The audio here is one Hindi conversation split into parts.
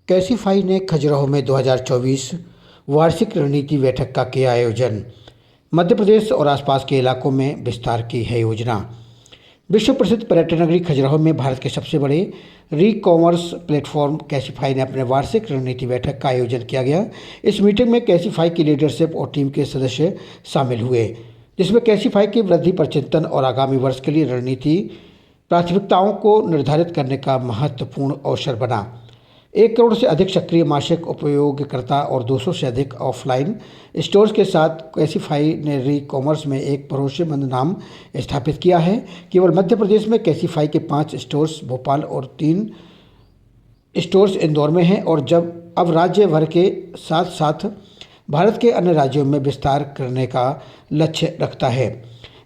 कैसीफाई ने खजुराहो में 2024 वार्षिक रणनीति बैठक का किया आयोजन। मध्य प्रदेश और आसपास के इलाकों में विस्तार की है योजना। विश्व प्रसिद्ध पर्यटन नगरी खजुराहो में भारत के सबसे बड़े री कॉमर्स प्लेटफॉर्म कैसीफाई ने अपने वार्षिक रणनीति बैठक का आयोजन किया गया। इस मीटिंग में कैसीफाई की लीडरशिप और टीम के सदस्य शामिल हुए, जिसमें कैसीफाई की वृद्धि पर चिंतन और आगामी वर्ष के लिए रणनीति प्राथमिकताओं को निर्धारित करने का महत्वपूर्ण अवसर बना। 1 करोड़ से अधिक सक्रिय मासिक उपयोगकर्ता और 200 से अधिक ऑफलाइन स्टोर्स के साथ कैसीफाई ने री कॉमर्स में एक भरोसेमंद नाम स्थापित किया है। केवल मध्य प्रदेश में कैसीफाई के 5 स्टोर्स भोपाल और 3 स्टोर्स इंदौर में हैं और अब राज्य भर के साथ साथ भारत के अन्य राज्यों में विस्तार करने का लक्ष्य रखता है।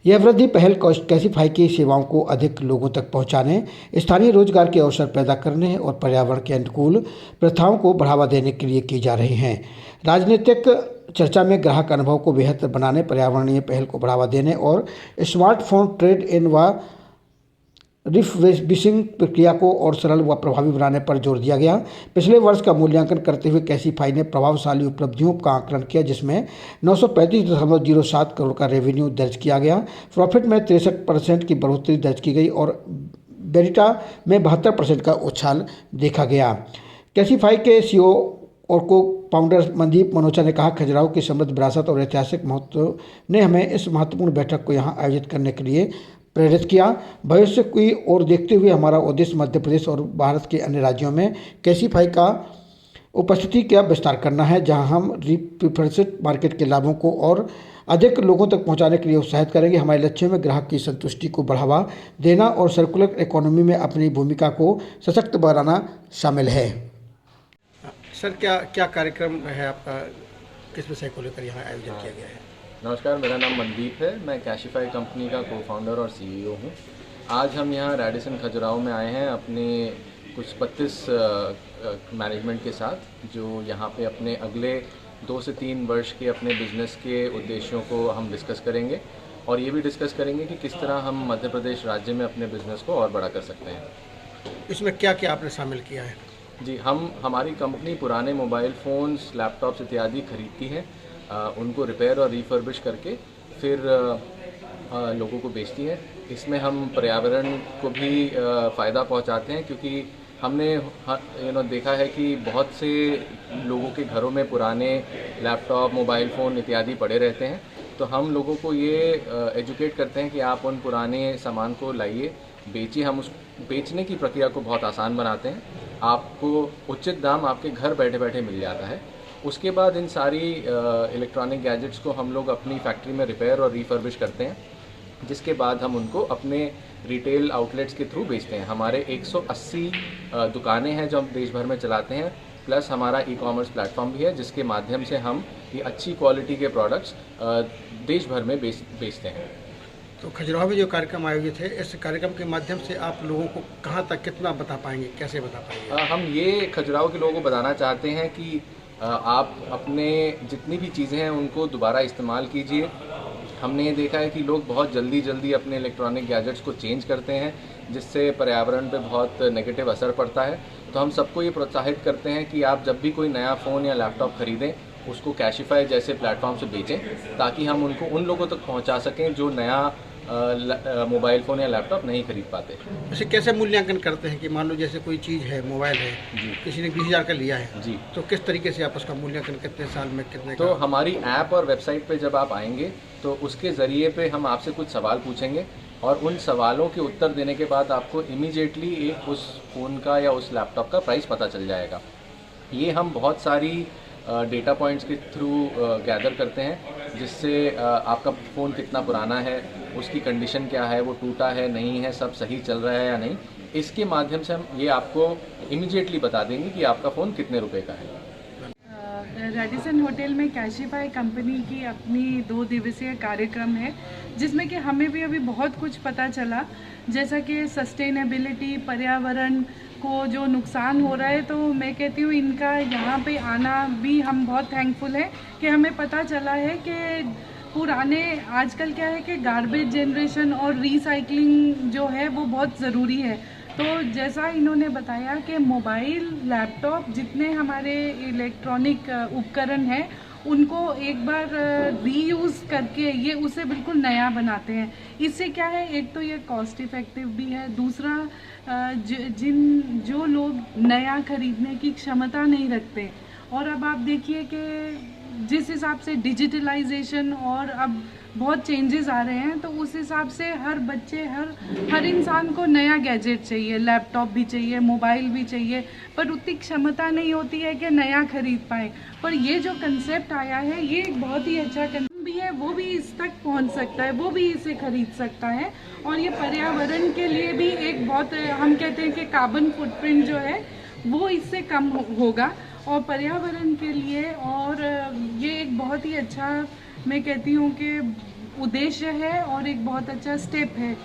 यह वृद्धि पहल कैसीफाई की सेवाओं को अधिक लोगों तक पहुंचाने, स्थानीय रोजगार के अवसर पैदा करने और पर्यावरण के अनुकूल प्रथाओं को बढ़ावा देने के लिए की जा रही हैं। राजनीतिक चर्चा में ग्राहक अनुभव को बेहतर बनाने, पर्यावरणीय पहल को बढ़ावा देने और स्मार्टफोन ट्रेड इन व रिफर्बिशिंग प्रक्रिया को और सरल व प्रभावी बनाने पर जोर दिया गया। पिछले वर्ष का मूल्यांकन करते हुए कैसीफाई ने प्रभावशाली उपलब्धियों का आकलन किया, जिसमें 935.07 करोड़ का रेवेन्यू दर्ज किया गया। प्रॉफिट में 63% की बढ़ोतरी दर्ज की गई और बेरिटा में 72% का उछाल देखा गया। कैसीफाई के सीईओ और को फाउंडर मनदीप मनोचा ने कहा, खजुराहो की समृद्ध विरासत और ऐतिहासिक महत्व ने हमें इस महत्वपूर्ण बैठक को यहाँ आयोजित करने के लिए प्रेरित किया। भविष्य की ओर देखते हुए हमारा उद्देश्य मध्य प्रदेश और भारत के अन्य राज्यों में कैसीफाई का उपस्थिति का विस्तार करना है, जहां हम रिप्रेजेंट मार्केट के लाभों को और अधिक लोगों तक पहुंचाने के लिए उत्साहित करेंगे। हमारे लक्ष्यों में ग्राहक की संतुष्टि को बढ़ावा देना और सर्कुलर इकोनॉमी में अपनी भूमिका को सशक्त बनाना शामिल है। सर, क्या कार्यक्रम है आपका, किस विषय को लेकर यहाँ आयोजन किया गया है? नमस्कार, मेरा नाम मनदीप है। मैं कैसीफाई कंपनी का को-फाउंडर और सीईओ हूँ। आज हम यहाँ रेडिसन खजुराहो में आए हैं अपने कुछ 32 मैनेजमेंट के साथ, जो यहाँ पे अपने अगले 2 से 3 वर्ष के अपने बिजनेस के उद्देश्यों को हम डिस्कस करेंगे और ये भी डिस्कस करेंगे कि किस तरह हम मध्य प्रदेश राज्य में अपने बिजनेस को और बड़ा कर सकते हैं। इसमें क्या क्या आपने शामिल किया है? जी, हमारी कंपनी पुराने मोबाइल फ़ोन्स, लैपटॉप्स इत्यादि खरीदती है, उनको रिपेयर और रिफर्बिश करके फिर लोगों को बेचती है। इसमें हम पर्यावरण को भी फ़ायदा पहुंचाते हैं, क्योंकि हमने देखा है कि बहुत से लोगों के घरों में पुराने लैपटॉप, मोबाइल फ़ोन इत्यादि पड़े रहते हैं। तो हम लोगों को ये एजुकेट करते हैं कि आप उन पुराने सामान को लाइए, बेचिए। हम उस बेचने की प्रक्रिया को बहुत आसान बनाते हैं। आपको उचित दाम आपके घर बैठे बैठे मिल जाता है। उसके बाद इन सारी इलेक्ट्रॉनिक गैजेट्स को हम लोग अपनी फैक्ट्री में रिपेयर और रिफर्बिश करते हैं, जिसके बाद हम उनको अपने रिटेल आउटलेट्स के थ्रू बेचते हैं। हमारे 180 दुकानें हैं जो हम देश भर में चलाते हैं, प्लस हमारा ई-कॉमर्स प्लेटफॉर्म भी है, जिसके माध्यम से हम ये अच्छी क्वालिटी के प्रोडक्ट्स देश भर में बेचते हैं। तो खजुराहो में जो कार्यक्रम आयोजित है, इस कार्यक्रम के माध्यम से आप लोगों को कहाँ तक कितना बता पाएंगे, कैसे बता पाएंगे? हम ये खजुराहो के लोगों को बताना चाहते हैं कि आप अपने जितनी भी चीज़ें हैं उनको दोबारा इस्तेमाल कीजिए। हमने ये देखा है कि लोग बहुत जल्दी अपने इलेक्ट्रॉनिक गैजेट्स को चेंज करते हैं, जिससे पर्यावरण पे बहुत नेगेटिव असर पड़ता है। तो हम सबको ये प्रोत्साहित करते हैं कि आप जब भी कोई नया फ़ोन या लैपटॉप ख़रीदें, उसको कैसीफाई जैसे प्लेटफॉर्म से बेचें, ताकि हम उनको उन लोगों तक पहुंचा सकें जो नया मोबाइल फ़ोन या लैपटॉप नहीं खरीद पाते। वैसे कैसे मूल्यांकन करते हैं कि मान लो जैसे कोई चीज़ है, मोबाइल है जी, किसी ने 20,000 का लिया है जी, तो किस तरीके से आप उसका मूल्यांकन कितने साल में कितने तो का? हमारी ऐप और वेबसाइट पे जब आप आएंगे तो उसके ज़रिए पे हम आपसे कुछ सवाल पूछेंगे और उन सवालों के उत्तर देने के बाद आपको इमीडिएटली एक उस फ़ोन का या उस लैपटॉप का प्राइस पता चल जाएगा। ये हम बहुत सारी डेटा पॉइंट्स के थ्रू गैदर करते हैं, जिससे आपका फ़ोन कितना पुराना है, उसकी कंडीशन क्या है, वो टूटा है नहीं है, सब सही चल रहा है या नहीं। इसके माध्यम से हम ये आपको इमीडिएटली बता देंगे कि आपका फ़ोन कितने रुपए का है। रेडिसन होटल में कैसीफाई कंपनी की अपनी 2 दिवसीय कार्यक्रम है, जिसमें कि हमें भी अभी बहुत कुछ पता चला, जैसा कि सस्टेनेबिलिटी, पर्यावरण को जो नुकसान हो रहा है। तो मैं कहती हूँ इनका यहाँ पे आना भी हम बहुत थैंकफुल हैं कि हमें पता चला है कि पुराने आजकल क्या है कि गार्बेज जनरेशन और रिसाइकलिंग जो है वो बहुत ज़रूरी है। तो जैसा इन्होंने बताया कि मोबाइल, लैपटॉप, जितने हमारे इलेक्ट्रॉनिक उपकरण हैं उनको एक बार रीयूज़ करके ये उसे बिल्कुल नया बनाते हैं। इससे क्या है, एक तो ये कॉस्ट इफ़ेक्टिव भी है, दूसरा जो लोग नया खरीदने की क्षमता नहीं रखते, और अब आप देखिए कि जिस हिसाब से डिजिटलाइजेशन और अब बहुत चेंजेस आ रहे हैं, तो उस हिसाब से हर बच्चे, हर इंसान को नया गैजेट चाहिए, लैपटॉप भी चाहिए, मोबाइल भी चाहिए, पर उतनी क्षमता नहीं होती है कि नया खरीद पाए। पर ये जो कंसेप्ट आया है, ये एक बहुत ही अच्छा कंसेप्ट भी है, वो भी इस तक पहुंच सकता है, वो भी इसे खरीद सकता है। और ये पर्यावरण के लिए भी एक बहुत, हम कहते हैं कि कार्बन फुटप्रिंट जो है वो इससे कम होगा और पर्यावरण के लिए, और ये एक बहुत ही अच्छा, मैं कहती हूँ कि उद्देश्य है और एक बहुत अच्छा स्टेप है